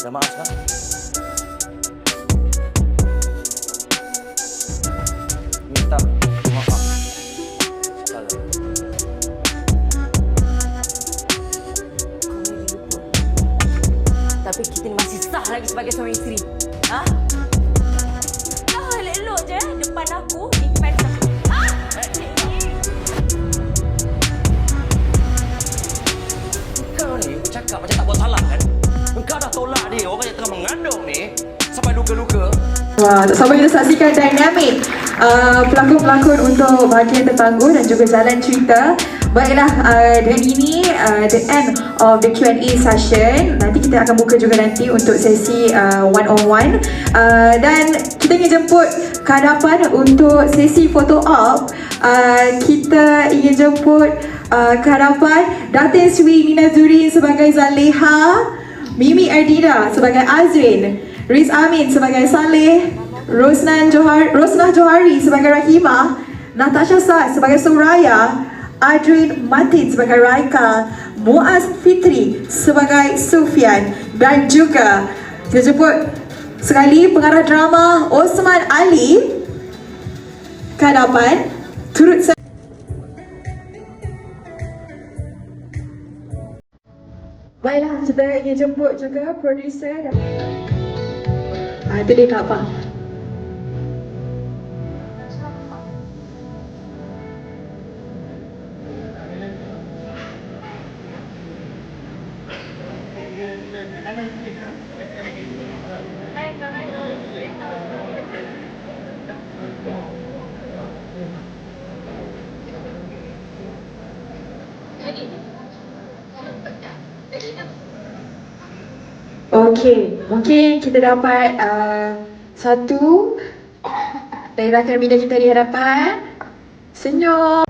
Minta maaf sekarang. Minta maaf. Salah. Tapi kita ni masih sah lagi sebagai suami isteri. Ha? Kau elok-elok je depan aku, defense aku. Ha? Kau ni bercakap macam tak buat salah kan? Engkau dah tolak dia, orang yang tengah mengandung ni sampai luka-luka. Wah, sama kita saksikan dinamik pelakon-pelakon untuk bahagian Tetangguh dan juga Jalan Cerita. Baiklah, dengan ini the end of the Q&A session. Nanti kita akan buka juga nanti untuk sesi one-on-one. Dan kita ingin jemput ke hadapan untuk sesi photo op. Kita ingin jemput ke hadapan Datin Sri Nina Zurin sebagai Zaleha, Mimi Ardina sebagai Azrin, Riz Amin sebagai Saleh, Rosnah Johari sebagai Rahimah, Natasha Saad sebagai Suraya, Adrin Matin sebagai Raika, Muaz Fitri sebagai Sufian, dan juga kita jemput sekali pengarah drama Osman Ali ke hadapan turut Baiklah, kita ingin jemput juga producer. Itu dia tak apa. Okey, mungkin kita dapat satu dari rakan media kita di hadapan. Senyum.